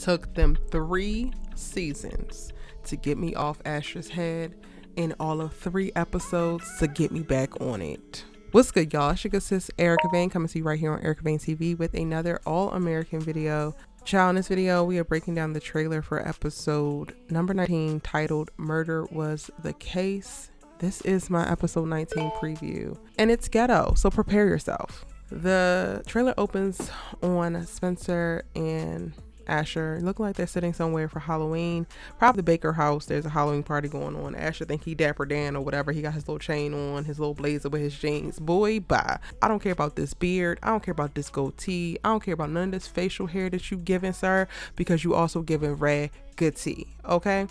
took them 3 seasons to get me off Asher's head, and all of 3 episodes to get me back on it. What's good, y'all? It's your good sis Erica Vane coming to you right here on Erica Vane TV with another all-American video. Child, in this video we are breaking down the trailer for episode number 19 titled Murder Was the Case. This is my episode 19 preview, and it's ghetto, so prepare yourself. The trailer opens on Spencer and Asher. Look like they're sitting somewhere for Halloween, probably the Baker house. There's a Halloween party going on. Asher think he Dapper Dan or whatever. He got his little chain on, his little blazer with his jeans. Boy, bye. I don't care about this beard. I don't care about this goatee. I don't care about none of this facial hair that you giving, sir, because you also giving Red good tea, okay?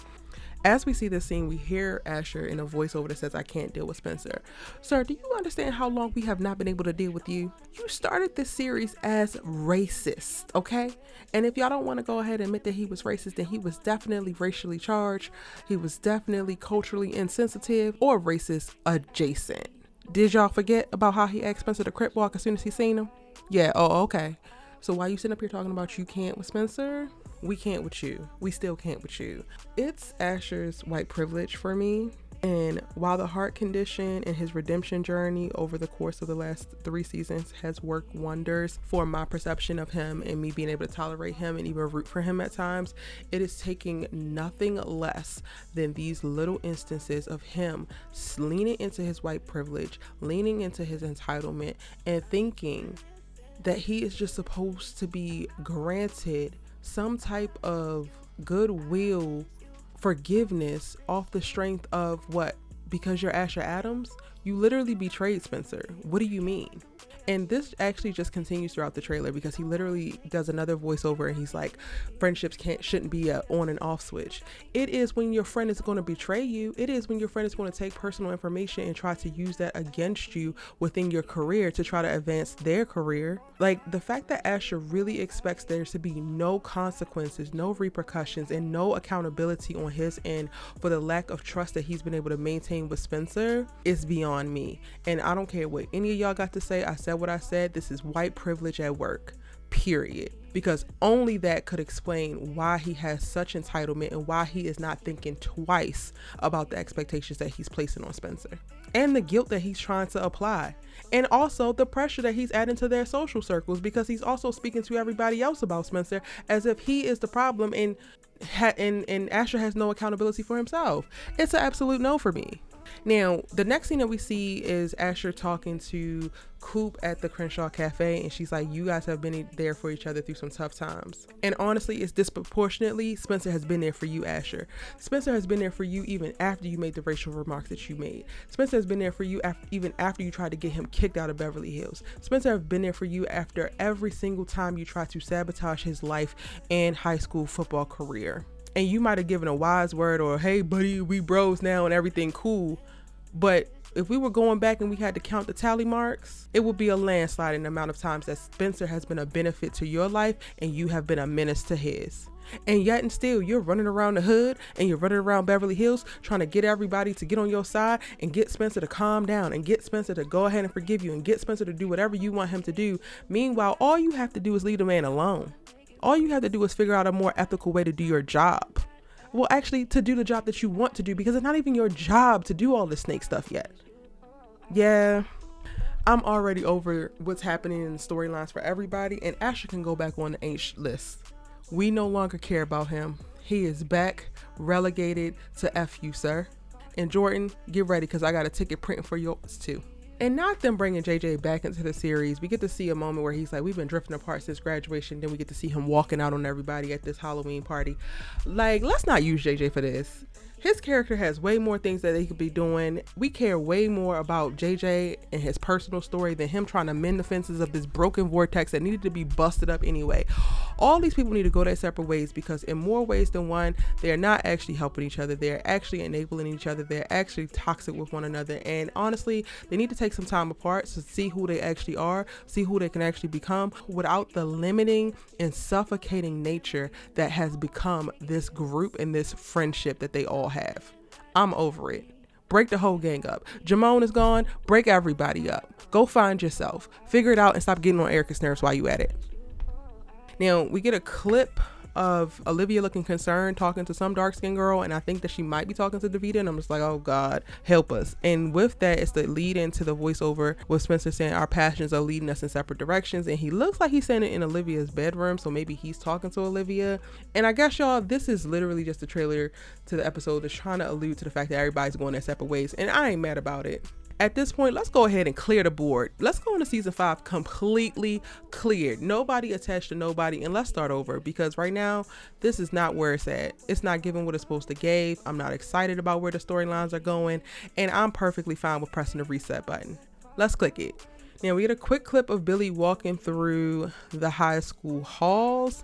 As we see this scene, we hear Asher in a voiceover that says, "I can't deal with Spencer." Sir, do you understand how long we have not been able to deal with you? You started this series as racist, okay? And if y'all don't want to go ahead and admit that he was racist, then he was definitely racially charged. He was definitely culturally insensitive or racist adjacent. Did y'all forget about how he asked Spencer to crip walk as soon as he seen him? Yeah, oh, okay. So why you sitting up here talking about you can't with Spencer? We can't with you. We still can't with you. It's Asher's white privilege for me. And while the heart condition and his redemption journey over the course of the last 3 seasons has worked wonders for my perception of him and me being able to tolerate him and even root for him at times, it is taking nothing less than these little instances of him leaning into his white privilege, leaning into his entitlement, and thinking that he is just supposed to be granted some type of goodwill, forgiveness off the strength of what? Because you're Asher Adams? You literally betrayed Spencer. What do you mean? And this actually just continues throughout the trailer because he literally does another voiceover and he's like, friendships shouldn't be a on and off switch. It is when your friend is going to betray you. It is when your friend is going to take personal information and try to use that against you within your career to try to advance their career. Like, the fact that Asher really expects there to be no consequences, no repercussions, and no accountability on his end for the lack of trust that he's been able to maintain with Spencer is beyond me. And I don't care what any of y'all got to say. I said what I said. This is white privilege at work, period. Because only that could explain why he has such entitlement and why he is not thinking twice about the expectations that he's placing on Spencer and the guilt that he's trying to apply, and also the pressure that he's adding to their social circles, because he's also speaking to everybody else about Spencer as if he is the problem, and Asher has no accountability for himself. It's an absolute no for me. Now, the next thing that we see is Asher talking to Coop at the Crenshaw Cafe, and she's like, you guys have been there for each other through some tough times. And honestly, it's disproportionately Spencer has been there for you, Asher. Spencer has been there for you even after you made the racial remarks that you made. Spencer has been there for you even after you tried to get him kicked out of Beverly Hills. Spencer has been there for you after every single time you tried to sabotage his life and high school football career. And you might have given a wise word or, hey buddy, we bros now and everything cool. But if we were going back and we had to count the tally marks, it would be a landslide in the amount of times that Spencer has been a benefit to your life and you have been a menace to his. And yet and still, you're running around the hood and you're running around Beverly Hills trying to get everybody to get on your side and get Spencer to calm down and get Spencer to go ahead and forgive you and get Spencer to do whatever you want him to do. Meanwhile, all you have to do is leave the man alone. All you have to do is figure out a more ethical way to do your job. Well, actually, to do the job that you want to do, because it's not even your job to do all this snake stuff yet. Yeah, I'm already over what's happening in the storylines for everybody, and Asher can go back on the H list. We no longer care about him. He is back, relegated to F you, sir. And Jordan, get ready, because I got a ticket printing for yours too. And not them bringing JJ back into the series. We get to see a moment where he's like, we've been drifting apart since graduation. Then we get to see him walking out on everybody at this Halloween party. Like, let's not use JJ for this. His character has way more things that he could be doing. We care way more about JJ and his personal story than him trying to mend the fences of this broken vortex that needed to be busted up anyway. All these people need to go their separate ways, because in more ways than one, they're not actually helping each other. They're actually enabling each other. They're actually toxic with one another. And honestly, they need to take some time apart to see who they actually are, see who they can actually become without the limiting and suffocating nature that has become this group and this friendship that they all have. I'm over it. Break the whole gang up. Jamone is gone. Break everybody up. Go find yourself. Figure it out and stop getting on Erica's nerves while you at it. Now, we get a clip of Olivia looking concerned, talking to some dark-skinned girl, and I think that she might be talking to Davida, and I'm just like, oh God, help us. And with that, it's the lead into the voiceover with Spencer saying our passions are leading us in separate directions, and he looks like he's saying it in Olivia's bedroom, so maybe he's talking to Olivia. And I guess, y'all, this is literally just a trailer to the episode that's trying to allude to the fact that everybody's going their separate ways, and I ain't mad about it. At this point, let's go ahead and clear the board. Let's go into season 5 completely cleared. Nobody attached to nobody, and let's start over, because right now, this is not where it's at. It's not giving what it's supposed to give. I'm not excited about where the storylines are going, and I'm perfectly fine with pressing the reset button. Let's click it. Now we get a quick clip of Billy walking through the high school halls,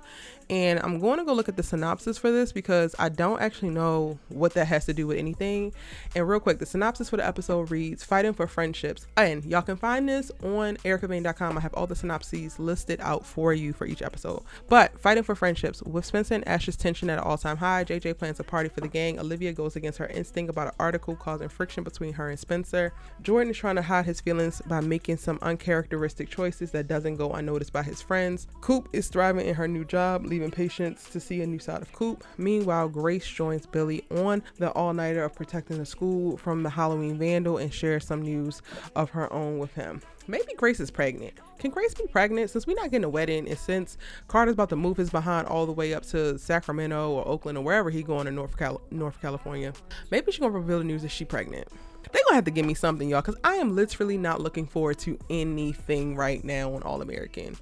and I'm going to go look at the synopsis for this because I don't actually know what that has to do with anything. And real quick, the synopsis for the episode reads, fighting for friendships. And y'all can find this on ericavane.com. I have all the synopses listed out for you for each episode. But fighting for friendships. With Spencer and Ash's tension at an all-time high, JJ plans a party for the gang. Olivia goes against her instinct about an article causing friction between her and Spencer. Jordan is trying to hide his feelings by making some uncharacteristic choices that doesn't go unnoticed by his friends. Coop is thriving in her new job, leaving patients to see a new side of Coop. Meanwhile, Grace joins Billy on the all-nighter of protecting the school from the Halloween vandal and shares some news of her own with him. Maybe Grace is pregnant. Can Grace be pregnant? Since we're not getting a wedding, and since Carter's about to move his behind all the way up to Sacramento or Oakland or wherever he going in North California, maybe she's gonna reveal the news that she's pregnant. They gonna have to give me something, y'all, because I am literally not looking forward to anything right now on All American.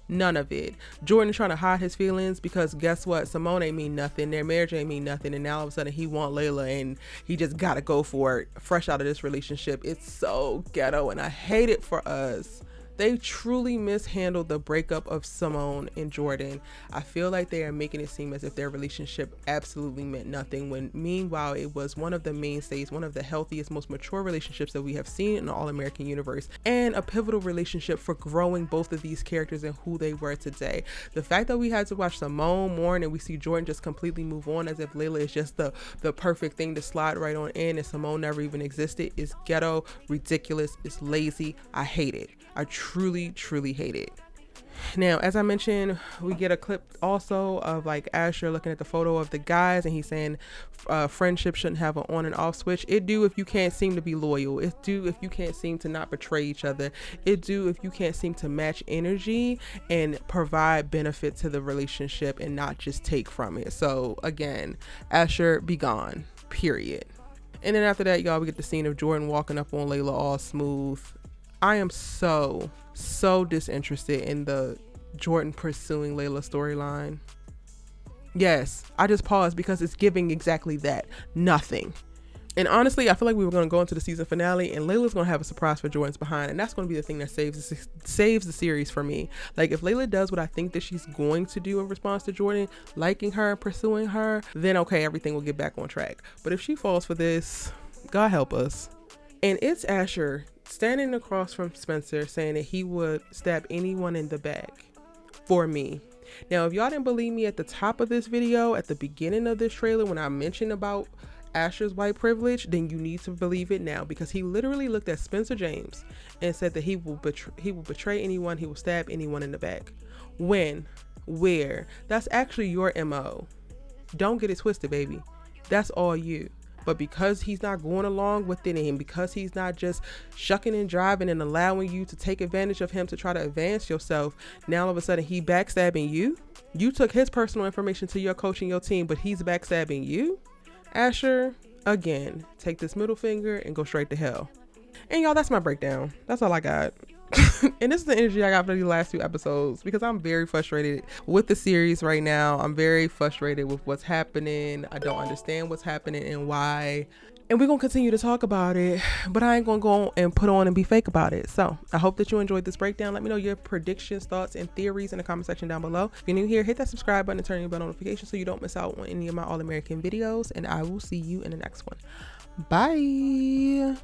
None of it. Jordan trying to hide his feelings because guess what? Simone ain't mean nothing. Their marriage ain't mean nothing. And now all of a sudden he want Layla and he just gotta go for it fresh out of this relationship. It's so ghetto and I hate it for us. They truly mishandled the breakup of Simone and Jordan. I feel like they are making it seem as if their relationship absolutely meant nothing, when meanwhile it was one of the mainstays, one of the healthiest, most mature relationships that we have seen in the All-American universe, and a pivotal relationship for growing both of these characters and who they were today. The fact that we had to watch Simone mourn and we see Jordan just completely move on as if Layla is just the perfect thing to slide right on in and Simone never even existed is ghetto, ridiculous, it's lazy. I hate it. I truly hate it. Now, as I mentioned, we get a clip also of like Asher looking at the photo of the guys and he's saying friendship shouldn't have an on and off switch. It do if you can't seem to be loyal. It do if you can't seem to not betray each other. It do if you can't seem to match energy and provide benefit to the relationship and not just take from it. So again, Asher, be gone, period. And then after that, y'all, we get the scene of Jordan walking up on Layla all smooth. I am so disinterested in the Jordan pursuing Layla storyline. Yes, I just paused because it's giving exactly that. Nothing. And honestly, I feel like we were going to go into the season finale and Layla's going to have a surprise for Jordan's behind. And that's going to be the thing that saves the series for me. Like if Layla does what I think that she's going to do in response to Jordan, liking her, pursuing her, then okay, everything will get back on track. But if she falls for this, God help us. And it's Asher standing across from Spencer saying that he would stab anyone in the back for me. Now, if y'all didn't believe me at the top of this video, at the beginning of this trailer, when I mentioned about Asher's white privilege, then you need to believe it now, because he literally looked at Spencer James and said that he will betray anyone, he will stab anyone in the back. When? Where? That's actually your MO. Don't get it twisted, baby. That's all you. But because he's not going along with it and because he's not just shucking and driving and allowing you to take advantage of him to try to advance yourself, now all of a sudden he backstabbing you. You took his personal information to your coach and your team, but he's backstabbing you. Asher, again, take this middle finger and go straight to hell. And y'all, that's my breakdown. That's all I got. And this is the energy I got for these last 2 episodes because I'm very frustrated with the series right now. I'm very frustrated with what's happening. I don't understand what's happening and why. And we're going to continue to talk about it, but I ain't going to go and put on and be fake about it. So I hope that you enjoyed this breakdown. Let me know your predictions, thoughts, and theories in the comment section down below. If you're new here, hit that subscribe button and turn your bell notification so you don't miss out on any of my All American videos. And I will see you in the next one. Bye.